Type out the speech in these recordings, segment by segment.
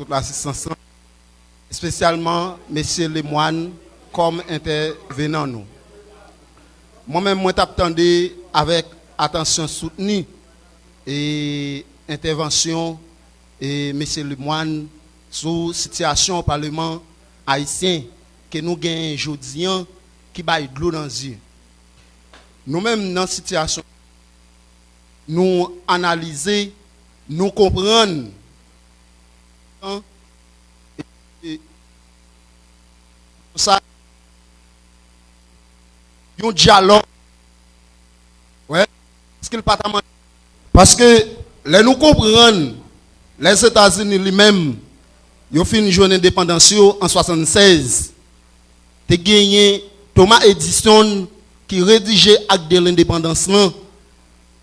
toute l'assistance, spécialement messieurs les moines comme intervenants nous. Moi-même, moi t'attendais avec attention soutenue et intervention et messieurs les moines sur situation au Parlement haïtien que nous gagnons aujourd'hui qui baille de l'eau dans les yeux. Nous-mêmes dans la situation, nous analyser, nous comprendre ça un dialogue ouais ce qu'il pas parce que les nous comprendre les États-Unis lui-même ils ont fait une journée d'indépendance en 76 te gagné Thomas Edison qui rédigeait acte de l'indépendance là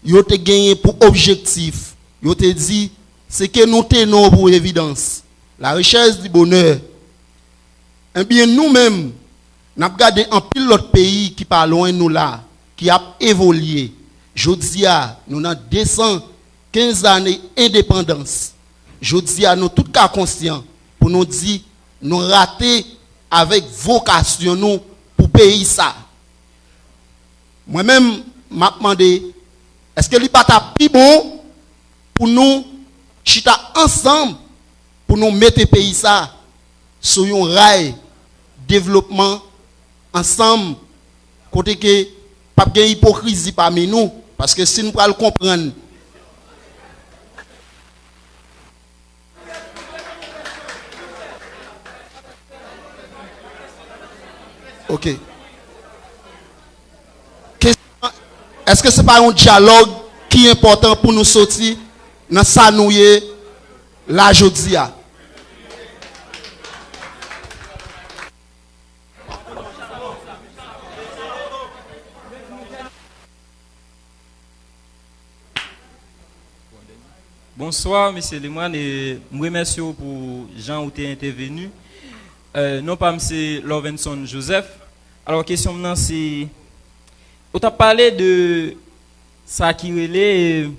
ils ont gagné pour objectif ils ont dit c'est que nous tenons pour évidence la richesse du bonheur. Eh bien, nous-mêmes, nous avons regardé un pile l'autre pays qui pas loin de nous là, qui a évolué. Je dis à nous avons 215 années d'indépendance. Je dis à nous, tout cas conscients, pour nous dire, nous rater avec vocation nous pour payer ça. Moi-même, je me demandé, est-ce que ce n'est pas plus bon pour nous, chita ensemble, pour nous mettre le pays ça sur un rail développement ensemble côté que pas de hypocrisie parmi nous parce que si nous pouvons le comprendre OK est-ce que c'est pas un dialogue qui est important pour nous sortir dans ça nous la jodia. Bonsoir, monsieur Lemoine, et je vous remercie pour Jean où tu es intervenu. Non pas monsieur Lovenson Joseph. Alors, question maintenant, c'est. On t'a parlé de ça qui relève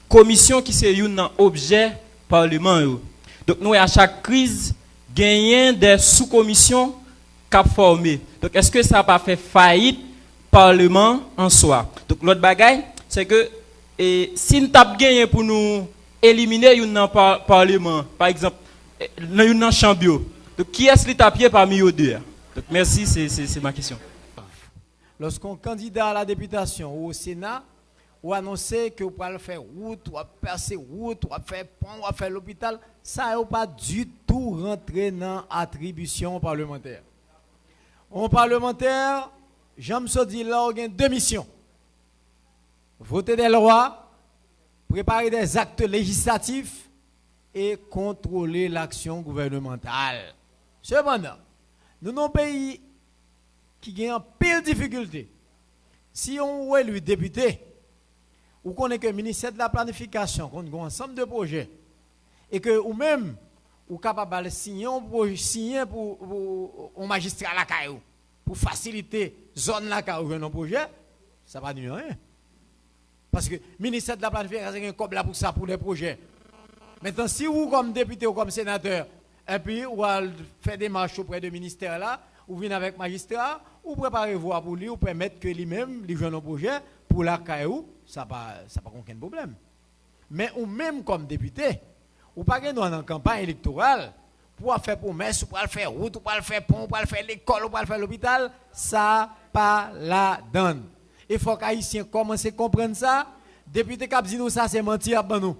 commission qui c'est un objet parlement. Donc, nous, à chaque crise, gagnons des sous-commissions cap formées. Donc, est-ce que ça n'a pas fait faillite parlement en soi? Donc, l'autre bagaille, c'est que si nous avons gagné pour nous éliminer un parlement, par exemple, dans un chambre, donc qui est-ce qui t'a pied parmi eux deux? Donc, merci, c'est ma question. Lorsqu'on candidat à la députation ou au Sénat, ou annoncer que vous allez faire route, ou percer route, ou faire pont, ou faire l'hôpital, ça n'a pas du tout rentré dans l'attribution parlementaire. En parlementaire, j'aime se dire là, il y a deux missions. Voter des lois, préparer des actes législatifs et contrôler l'action gouvernementale. Cependant, nous avons un pays qui a un pile de difficultés. Si on est élu député, ou qu'on est que le ministère de la planification, qu'on a un ensemble de projets, et que ou même, ou capable de signer pour un magistrat à la CAIO, pour faciliter zone la CAIO un projet, ça va dire rien. Parce que le ministère de la planification a un cob là pour ça, pour les projets. Maintenant, si vous, comme député ou comme sénateur, et puis vous faites des marches auprès du ministère là, ou venez avec magistrat, ou préparez-vous pour lui, ou permettre que lui-même, lui joue un projet pour la CAIO, ça n'a pas aucun problème. Mais ou même comme député, ou pas que nous en campagne électorale, pour faire promesse, pour faire route, pour faire pont, pour faire l'école, pour faire l'hôpital, ça pas la donne. Il faut que les Haïtiens commencent à comprendre ça. Député qui dit nous ça, c'est mentir à nous.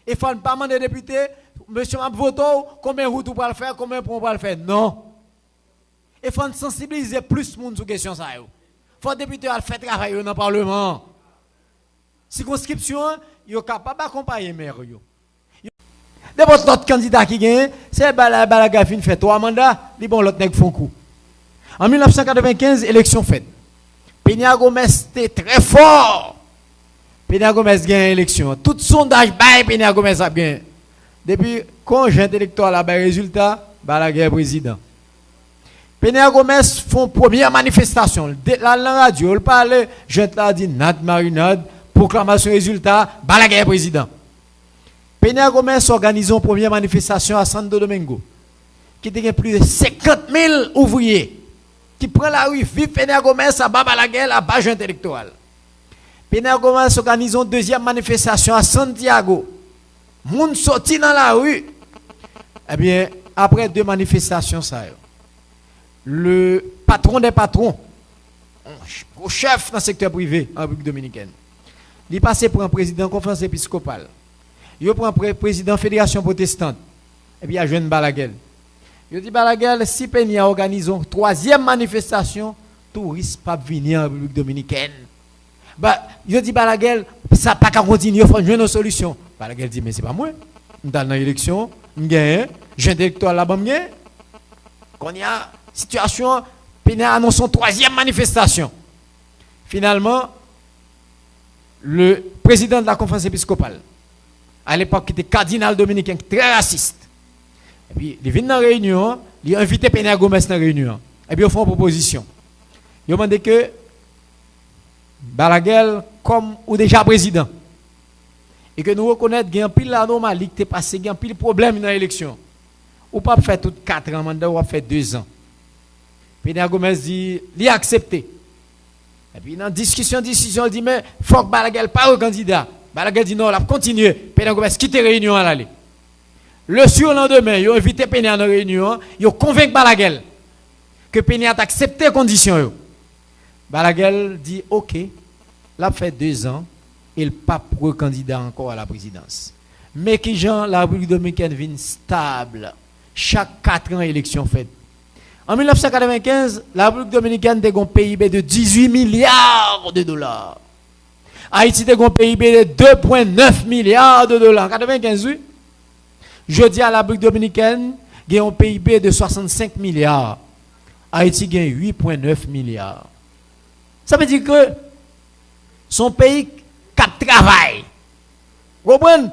Il ne faut pas demander député, monsieur Mabvoto, combien de routes pour le faire, combien de ponts pour le faire. Non. Il faut sensibiliser plus de monde sur la question. Il faut que les députés faire travail dans le Parlement. Circonscription, ils sont capables d'accompagner les maires. D'abord, notre candidat qui gagne, c'est Balagafine fait 3 mandats, les bon l'autre nèg font coup. En 1995, élection faite. Peña Gomez était très fort. Peña Gomez gagne l'élection. Tout sondage bail Peña Gomez a gagné. Depuis congé électoral a bail résultat, Balaguer président. Peña Gomez font première manifestation. La radio, il parle, je te l'ai dit, Nat Marinade, proclamation résultat, Balaguer président. Peña Gomez organise une première manifestation à Santo Domingo, qui a plus de 50 000 ouvriers qui prennent la rue, vivent Peña Gomez à Balaguer, à Bajou intellectuel. Peña Gomez organise une deuxième manifestation à Santiago. Moun sorti dans la rue. Eh bien, après 2 manifestations, ça, le patron des patrons, au chef dans le secteur privé en République dominicaine, il est passé pour un président de la conférence épiscopale. Il prend un président de la fédération protestante. Et puis il y a jeune Balaguer. Il dit Balaguer, si Peña organise une 3e manifestation, touristes pas venir en République dominicaine. Il dit Balaguer, ça pas qu'à continuer, il faut jouer une solution. Balaguer dit mais c'est pas moi. On est dans l'élection, on gagne, j'ai électoral là-bas, quand il y a situation, Peña annonce une 3e manifestation. Finalement, le président de la conférence épiscopale, à l'époque qui était cardinal dominicain, très raciste, et puis il vient dans la réunion, il a invité Peña Gomez dans la réunion, et puis il fait une proposition. Il a demandé que Balaguer, comme ou déjà président, et que nous reconnaissons qu'il y a un pile anomalie qui est passé, qu'il y a un pile problème dans l'élection. Ou pas faire tout 4 ans, mandat, ou faire 2 ans. Peña Gomez dit, il a accepté. Et puis dans la discussion, il dit, mais il faut que Balaguer pas au candidat. Balaguer dit non, il a continué. Peña Gomez quitte la réunion à l'aller. Le surlendemain, ils ont invité Peña à la réunion, ils ont convaincu Balaguer que Peña a accepté les conditions. Balaguer dit, ok, il a fait 2 ans. Et le pape pour candidat encore à la présidence. Mais qui Jean, la République dominicaine vient stable. Chaque 4 ans, élection faite. En 1995, la République dominicaine a un PIB de 18 milliards de dollars. Haïti a un PIB de 2,9 milliards de dollars. En 1995, oui. Je dis à la République dominicaine, il a un PIB de 65 milliards. Haïti a 8,9 milliards. Ça veut dire que son pays travail. Vous comprenez?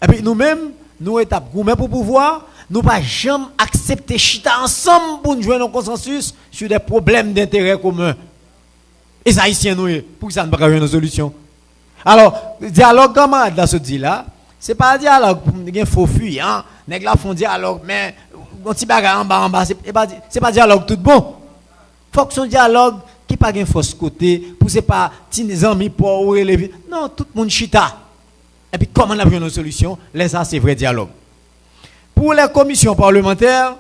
Et puis nous-mêmes, nous étapes gourmets pour pouvoir, nous pas jamais accepter chita ensemble pour nous jouer un consensus sur des problèmes d'intérêt commun. Et ça haïtien nous pour ça ne pas jouer une solution. Alors, dialogue camarade là ce dit là, c'est pas un dialogue pour un faux fuir hein. Nèg la font dialogue mais un petit bagarre en bas c'est pas dialogue tout bon. Faut que son dialogue qui pas gain force côté pour c'est pas tes amis pour ou relever non tout le monde chita et puis comment on a une solution là ça c'est vrai dialogue pour les commissions parlementaires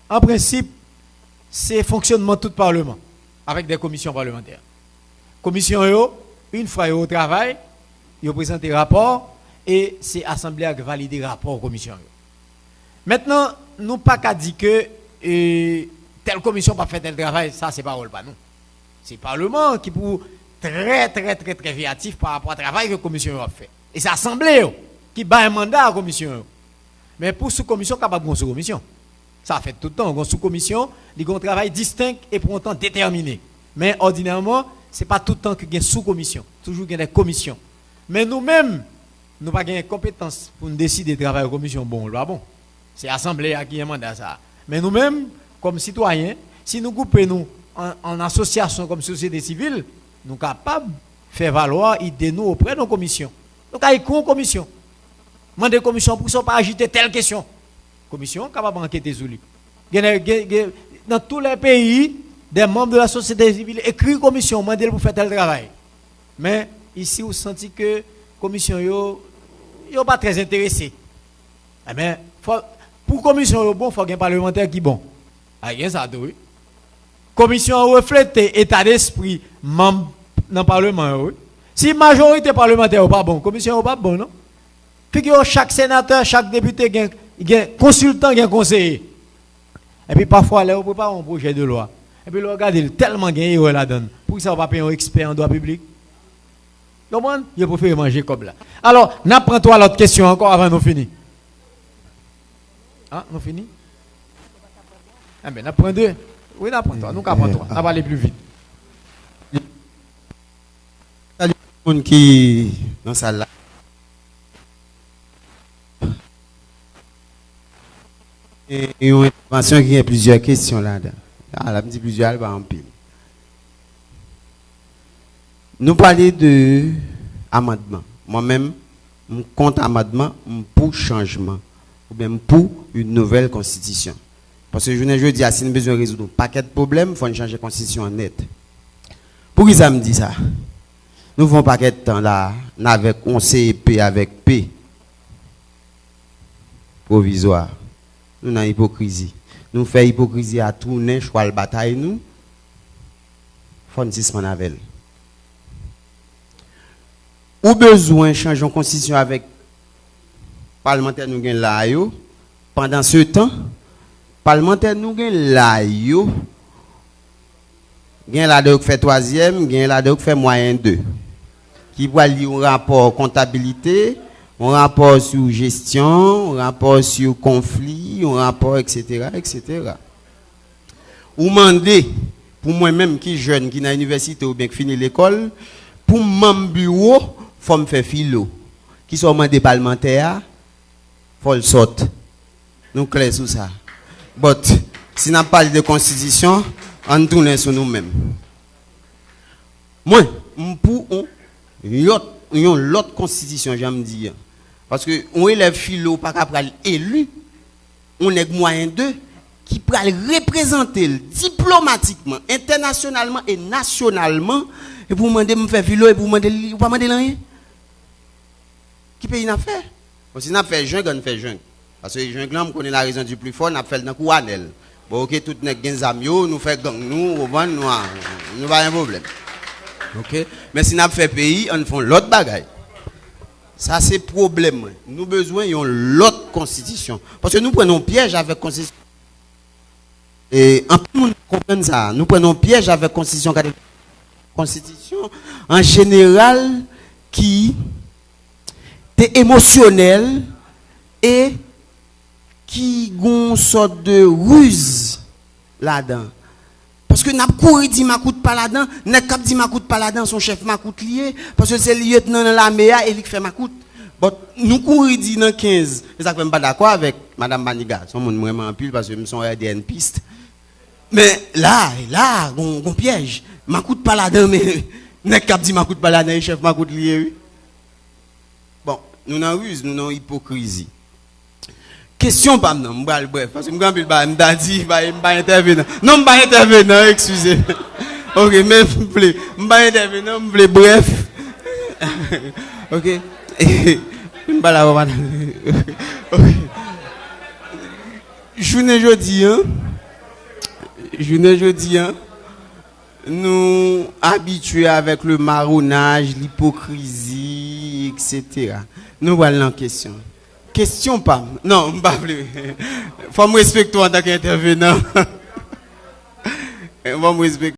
en principe c'est fonctionnement tout parlement avec des commissions parlementaires commission yo une fois au travail yo présente rapport et c'est assemblée qui valide rapport commission yo. Maintenant nous pas qu'à dire que telle commission pas fait tel travail ça c'est parole pas nous. C'est le Parlement qui pour très créatif par rapport au travail que la commission a fait. Et c'est l'Assemblée qui bat un mandat à la commission. Mais pour sous-commission, capable de sous-commission. Ça fait tout le temps. Une sous-commission, il y a un travail distinct et pour un temps déterminé. Mais ordinairement, ce n'est pas tout le temps qu'il y a une sous-commission. Toujours qu'il y a des commissions. Mais nous-mêmes, nous n'avons pas de compétence pour décider de travailler à la commission. Bon, là, bon. C'est l'Assemblée qui a un mandat ça. Mais nous-mêmes, comme citoyens, si nous coupons nous en association comme société civile, nous sommes capables de faire valoir idées nous auprès de nos commissions. Donc, il y a une commission. Demandez aux commissions pour ne pas agiter telle question. Commission capable d'enquêter sur lui. Dans tous les pays, des membres de la société civile écrivent commission, demandez pour faire tel travail. Mais ici, vous sentez que la commission n'est pas très intéressée. Mais pour la commission, il faut qu'il y ait un parlementaire qui est bon. Il y a ça, oui. Commission reflète état d'esprit membre dans le Parlement. Oui. Si la majorité parlementaire n'est pas bon, la commission n'est pas bon, non? Puis chaque sénateur, chaque député, il y a un consultant, il y a un conseiller. Et puis parfois, là, on prépare un projet de loi. Et puis, regardez, tellement gagné la donne. Pour que ça ne va pas payer un expert en droit public. Comment? Il préfère manger comme là. Alors, n'apprends-toi l'autre question encore avant de finir. Ah, nous finissons? Ah, ben, n'apprends deux. Oui, n'apprends-toi. Nous apprends-toi. On va aller plus vite. Salut tout le monde qui dans sa salle. Et une intervention qui a plusieurs questions là-dedans. Là, elle me dit plusieurs, elle va en pile. Nous parlons de amendement. Moi-même, je compte amendement pour changement, ou bien pour une nouvelle constitution. Parce que je dis, si nous avons besoin de résoudre un paquet de problèmes, il faut changer la constitution en net. Pour qui ça me dit ça? Nous avons un paquet de temps là, avec on CEP avec P. Provisoire. Nous avons hypocrisie. Nous faisons hypocrisie à tourner, choix le bataille nous. Francis Manavel. Ou besoin de changer la constitution avec parlementaire nous gagne là yo. Pendant ce temps, parlementaire nous gagne là yo. Gagne là de fait troisième, gagne là de fait moyen 2. Qui va lire un rapport comptabilité, un rapport sur gestion, un rapport sur conflit, un rapport etc. Ou demander pour moi-même qui jeune qui dans l'université ou bien qui finit l'école, pour mon bureau, faut me faire philo. Qui sont des parlementaires, faut le sortir. Nous clair sur ça. But si on parle de constitution, on tourne sur nous-mêmes. Moi, pour l'autre constitution, j'aime dire. Parce que on élève philo pas capable élu, on est moyen d'eux qui peut représenter diplomatiquement, internationalement et nationalement, et pour demander de me faire philo et pour demander pas demander rien. Qui paye une affaire? Parce que si on fait jungle, on fait jungle. Parce que jungle, on connaît la raison du plus fort, on a fait dans Kouanel. Bon, ok, tout n'est qu'un amio, nous fait gang, nous pas un problème. Ok? Mais si on fait pays, on fait l'autre bagaille. Ça, c'est problème. Nous avons besoin de l'autre constitution. Parce que nous prenons piège avec la constitution. Et en plus, nous comprenons ça. Nous prenons piège avec la constitution. Constitution, en général, qui est émotionnelle et qui a une sorte de ruse là-dedans. Parce que n'a couru dit ma coûte pas là-dedans, n'a cap dit ma coûte pas là-dedans, son chef ma coûte lié parce que c'est le lieutenant dans la MEA et il fait ma coûte. Bon, nous couru dit dans 15. Et ça fait pas d'accord avec madame Baniga, son monde vraiment en pile parce que me sont RDN piste. Mais là, on piège. Ma coûte pas là-dedans mais n'a cap dit ma coûte pas là-dedans, le chef ma coûte lié. Bon, nous n'en ruse, nous n'en hypocrisie. Question pas non, bref parce que m'gambile ba m'da dit pas intervenir. Non, m'pa intervenir, excusez. OK, mais vous plaît, m'pa intervenir, m'plaît bref. OK. M'pa la OK. Journée jeudi nous habitués avec le marronnage, l'hypocrisie, etc. Nous voilà en question. Question pas. Non, pas plus. Faut me respecter en tant qu'intervenant. Faut me respecter.